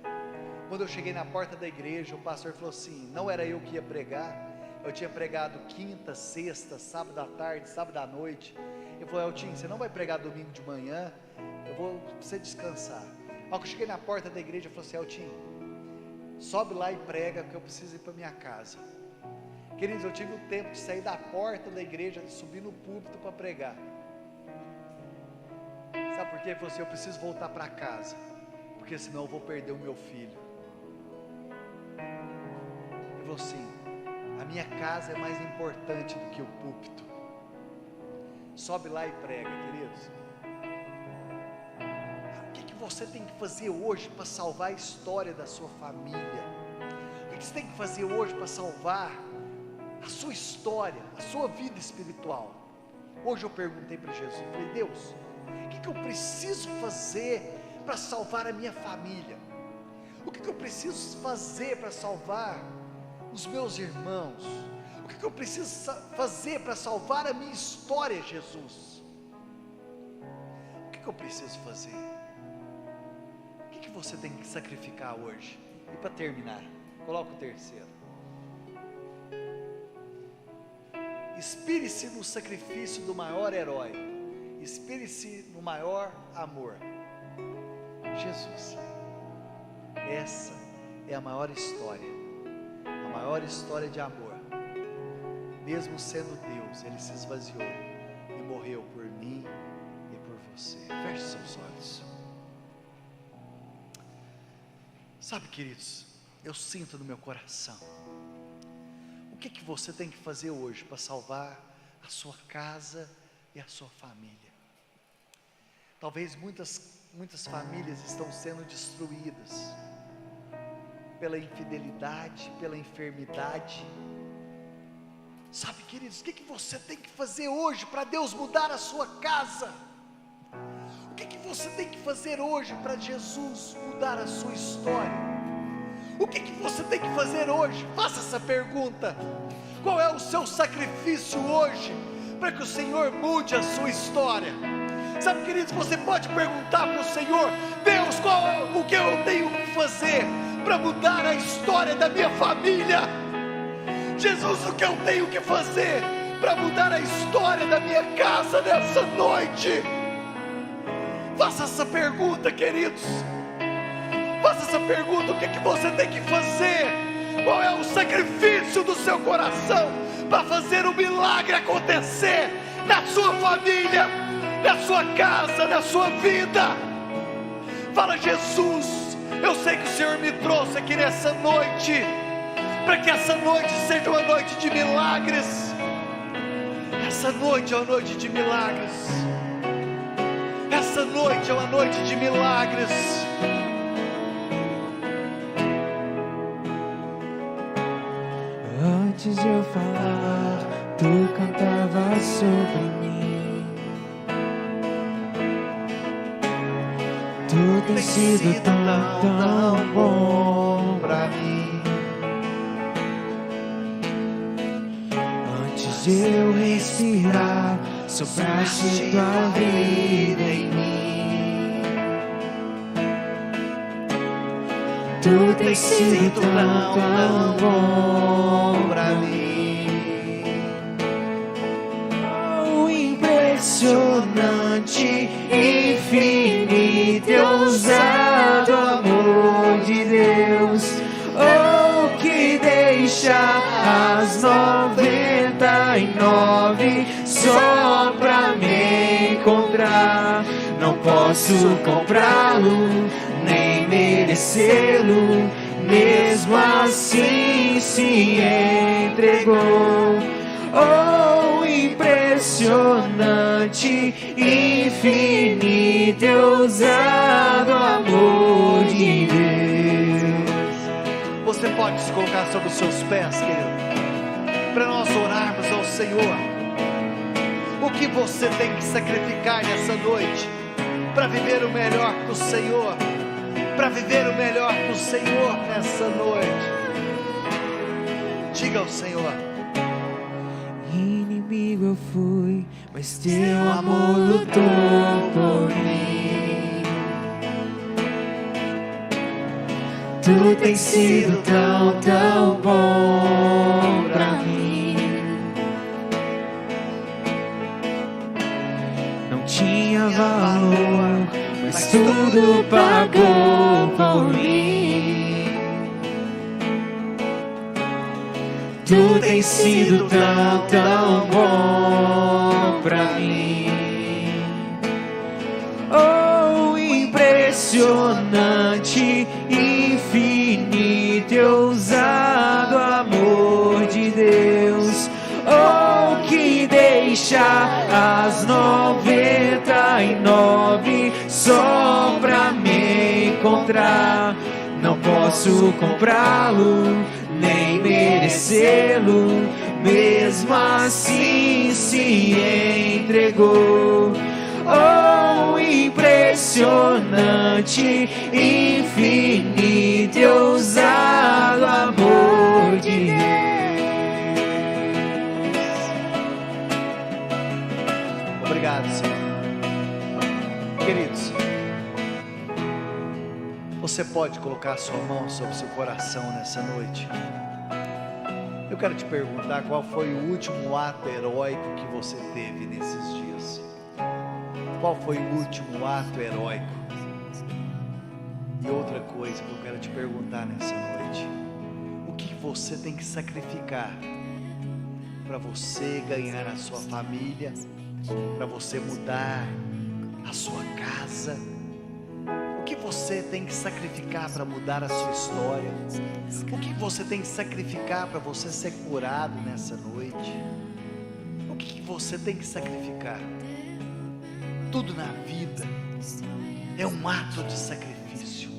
Quando eu cheguei na porta da igreja, o pastor falou assim, não era eu que ia pregar, eu tinha pregado quinta, sexta, sábado à tarde, sábado à noite. Ele falou, Eltinho, você não vai pregar domingo de manhã, eu vou pra você descansar. Quando eu cheguei na porta da igreja, eu falei assim, Eltinho, sobe lá e prega, porque eu preciso ir para minha casa. Queridos, eu tive o tempo de sair da porta da igreja, de subir no púlpito para pregar. Sabe por quê? Ele falou assim, eu preciso voltar para casa, porque senão eu vou perder o meu filho. Ele falou assim, a minha casa é mais importante do que o púlpito. Sobe lá e prega, queridos. O que você tem que fazer hoje para salvar a história da sua família? O que você tem que fazer hoje para salvar a sua história, a sua vida espiritual? Hoje eu perguntei para Jesus, eu falei, Deus, o que eu preciso fazer para salvar a minha família? O que eu preciso fazer para salvar os meus irmãos? O que eu preciso fazer para salvar a minha história, Jesus? O que eu preciso fazer? O que você tem que sacrificar hoje? E para terminar, coloca o terceiro. Inspire-se no sacrifício do maior herói. Inspire-se no maior amor, Jesus. Essa é a maior história de amor. Mesmo sendo Deus, Ele se esvaziou e morreu por mim e por você. Feche seus olhos. Sabe, queridos, eu sinto no meu coração, o que você tem que fazer hoje para salvar a sua casa e a sua família? Talvez muitas famílias estão sendo destruídas pela infidelidade, pela enfermidade. Sabe, queridos, o que você tem que fazer hoje para Deus mudar a sua casa? O que você tem que fazer hoje para Jesus mudar a sua história? O que você tem que fazer hoje? Faça essa pergunta. Qual é o seu sacrifício hoje para que o Senhor mude a sua história? Sabe, queridos, você pode perguntar para o Senhor, Deus, o que eu tenho que fazer para mudar a história da minha família? Jesus, o que eu tenho que fazer para mudar a história da minha casa nessa noite? Faça essa pergunta, queridos. Faça essa pergunta, o que você tem que fazer? Qual é o sacrifício do seu coração para fazer o milagre acontecer na sua família, na sua casa, na sua vida? Fala, Jesus, eu sei que o Senhor me trouxe aqui nessa noite, para que essa noite seja uma noite de milagres. Essa noite é uma noite de milagres. Essa noite é uma noite de milagres. Antes de eu falar, tu cantava sobre mim. Tu tem sido tão bom pra mim. Antes de eu respirar, sopraste tua vida em mim. Tu tem sido tão bom pra mim. Oh, impressionante, infinito e ousado amor de Deus. Oh, que deixa as 99 só pra me encontrar. Não posso comprá-lo, nem merecê-lo, mesmo assim se entregou. Oh, impressionante, infinito e ousado amor de Deus. Você pode se colocar sobre os seus pés, querido, para nós orarmos ao Senhor. O que você tem que sacrificar nessa noite para viver o melhor do Senhor? Para viver o melhor do Senhor nessa noite. Diga ao Senhor. Inimigo eu fui, mas teu amor lutou por mim. Tu tem sido tão bom pra mim. Não tinha valor, mas tudo pagou por mim. Tu tem sido tão bom pra mim. Oh, impressionante, infinito e ousado amor de Deus. Oh, que deixa as 99 só pra me encontrar. Não posso comprá-lo, nem merecê-lo, mesmo assim se entregou. Oh, impressionante, infinito e ousado amor de Deus. Obrigado, Senhor. Queridos, você pode colocar a sua mão sobre o seu coração nessa noite. Eu quero te perguntar qual foi o último ato heróico que você teve nesses dias. Qual foi o último ato heróico? E outra coisa que eu quero te perguntar nessa noite: o que você tem que sacrificar para você ganhar a sua família, para você mudar a sua casa? O que você tem que sacrificar para mudar a sua história? O que você tem que sacrificar para você ser curado nessa noite? O que você tem que sacrificar? Tudo na vida é um ato de sacrifício.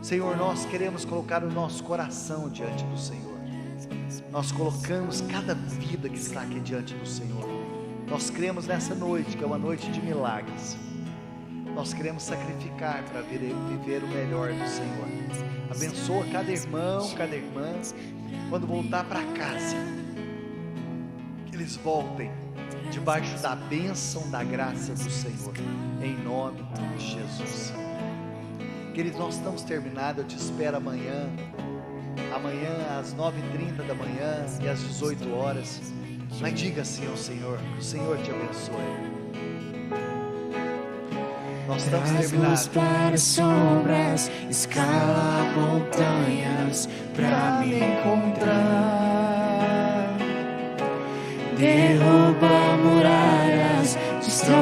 Senhor, nós queremos colocar o nosso coração diante do Senhor. Nós colocamos cada vida que está aqui diante do Senhor. Nós cremos nessa noite que é uma noite de milagres. Nós queremos sacrificar para viver o melhor do Senhor. Abençoa cada irmão, cada irmã, quando voltar para casa, que eles voltem debaixo da bênção da graça do Senhor, em nome de Jesus. Queridos, nós estamos terminados. Eu te espero amanhã às 9h30 da manhã e às 18 horas. Mas diga assim ao Senhor, que o Senhor te abençoe. Nós estamos terminados. Para sombras, escala montanhas pra me encontrar. Derruba muralhas, destrói